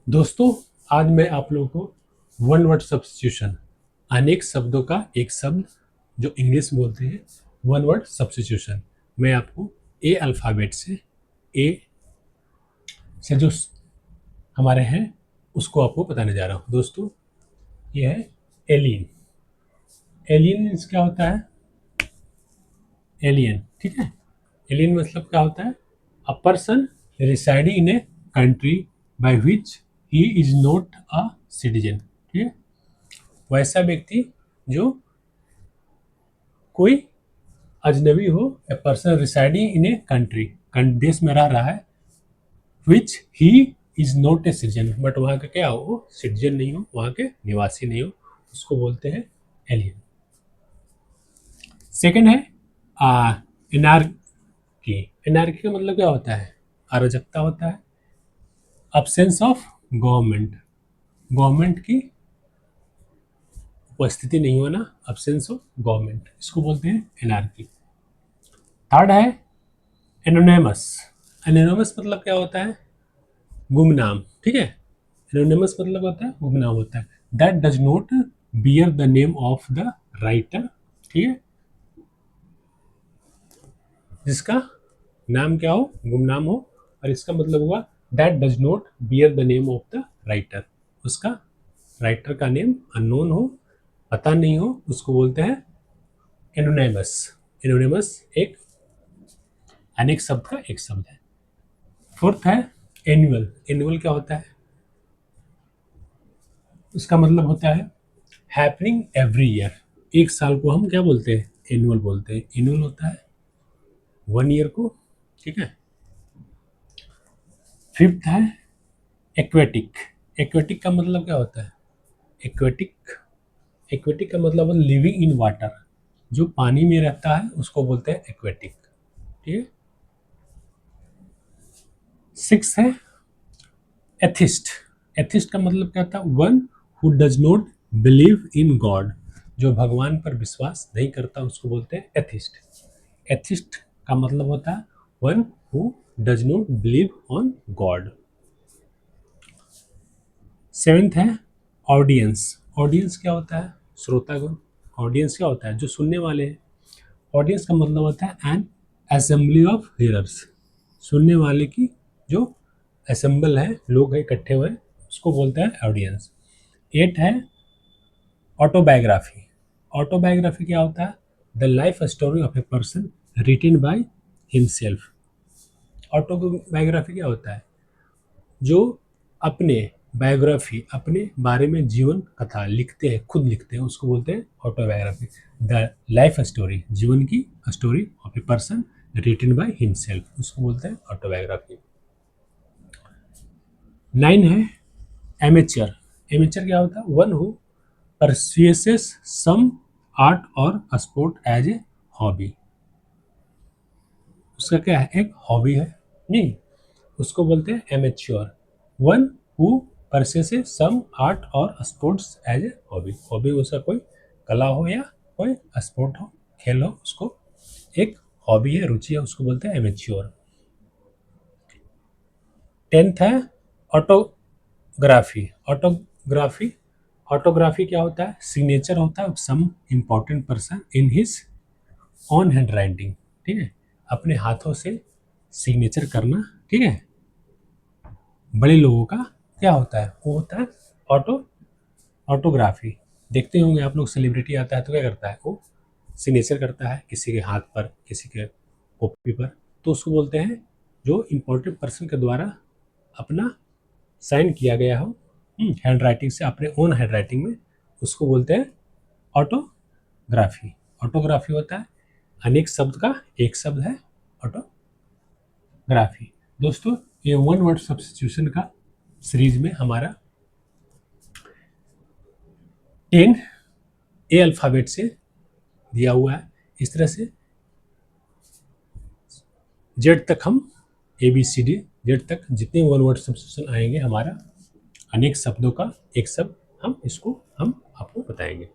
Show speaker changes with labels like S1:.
S1: दोस्तों, आज मैं आप लोगों को वन वर्ड सब्स्टिट्यूशन, अनेक शब्दों का एक शब्द जो इंग्लिश में बोलते हैं वन वर्ड सब्स्टिट्यूशन, मैं आपको ए अल्फ़ाबेट से ए से जो हमारे हैं उसको आपको बताने जा रहा हूँ। दोस्तों, ये है एलियन। एलियन मीन्स क्या होता है? एलियन, ठीक है। एलियन मतलब क्या होता है? A person residing in a country by which he is not a citizen, ठीक है। वैसा व्यक्ति जो कोई अजनबी हो, a person residing in a country, देश में रह रहा है, which he is not a citizen, but वहाँ का क्या हो, वो सिटीजन नहीं हो, वहाँ के निवासी नहीं हो, उसको बोलते हैं एलियन। सेकंड है एनार्की। एनार्की का मतलब क्या होता है? अराजकता होता है, अब्सेंस ऑफ गवर्नमेंट, गवर्नमेंट की उपस्थिति नहीं होना, अब्सेंस ऑफ गवर्नमेंट, इसको बोलते हैं एनार्की। थर्ड है एनोनिमस। एनोनिमस मतलब क्या होता है? गुमनाम, ठीक है। एनोनिमस मतलब होता है गुमनाम होता है, that does not bear the name of the writer, ठीक है। जिसका नाम क्या हो, गुमनाम हो, और इसका मतलब हुआ that does not bear the name of the writer, उसका राइटर का नेम अननोन हो, पता नहीं हो, उसको बोलते हैं एनोनिमस। एनोनिमस एक अनेक शब्द का एक शब्द है। फोर्थ है एनुअल। एनुअल क्या होता है? उसका मतलब होता है हैपनिंग एवरी ईयर। एक साल को हम क्या बोलते हैं? एनुअल बोलते हैं। एनुअल होता है वन ईयर को, ठीक है। फिफ्थ है एक्वेटिक। एक्वेटिक का मतलब क्या होता है? एक्वेटिक एक्वेटिक का मतलब है लिविंग इन वाटर, जो पानी में रहता है उसको बोलते हैं एक्वेटिक, ठीक है। सिक्स है एथिस्ट। एथिस्ट का मतलब क्या था? One who does not believe in God, जो भगवान पर विश्वास नहीं करता उसको बोलते हैं एथिस्ट। एथिस्ट का मतलब होता है one who does not believe on God. Seventh है ऑडियंस। ऑडियंस क्या होता है? श्रोतागण। ऑडियंस क्या होता है? जो सुनने वाले हैं। ऑडियंस का मतलब होता है एन असेंबली ऑफ हियरर्स, सुनने वाले की जो असेंबल है, लोग हैं इकट्ठे हुए, उसको बोलते हैं ऑडियंस। एट है ऑटोबायोग्राफी। ऑटोबायोग्राफी क्या होता है? The life story of a person written by himself. Autobiography क्या होता है? जो अपने बायोग्राफी, अपने बारे में जीवन कथा लिखते हैं, खुद लिखते हैं, उसको बोलते हैं ऑटोबायोग्राफी। द लाइफ स्टोरी, जीवन की story of a person written by himself, उसको बोलते हैं ऑटोबायोग्राफी। 9 है एमेचर। एमेचर क्या होता है? One who pursues some art और स्पोर्ट एज ए हॉबी। उसका क्या है? एक हॉबी है, नहीं, उसको बोलते हैं amateur. One who pursues some art और sports as a hobby. Hobby उसका कोई कला हो या कोई स्पोर्ट हो, खेल हो, उसको एक हॉबी है, रुचि है, उसको बोलते हैं एमेच्योर। 10th है ऑटोग्राफी। ऑटोग्राफी ऑटोग्राफी क्या होता है? सिग्नेचर होता है some important person in his own handwriting, ठीक है। अपने हाथों से सिग्नेचर करना, ठीक है। बड़े लोगों का क्या होता है? वो होता है ऑटो ऑटोग्राफी। देखते होंगे आप लोग, सेलिब्रिटी आता है तो क्या करता है? वो सिग्नेचर करता है किसी के हाथ पर, किसी के कॉपी पर, तो उसको बोलते हैं जो इम्पोर्टेंट पर्सन के द्वारा अपना साइन किया गया हो हैंड राइटिंग से, अपने ओन हैंड राइटिंग में, उसको बोलते हैं ऑटोग्राफी। ऑटोग्राफी होता है अनेक शब्द का एक शब्द है ऑटोग्राफी। दोस्तों, ये वन वर्ड सब्स्टिट्यूशन का सीरीज में हमारा 10 ए अल्फ़ाबेट से दिया हुआ है। इस तरह से जेड तक हम ABCD जेड तक जितने वन वर्ड सब्स्टिट्यूशन आएंगे, हमारा अनेक शब्दों का एक शब्द, हम इसको हम आपको बताएंगे।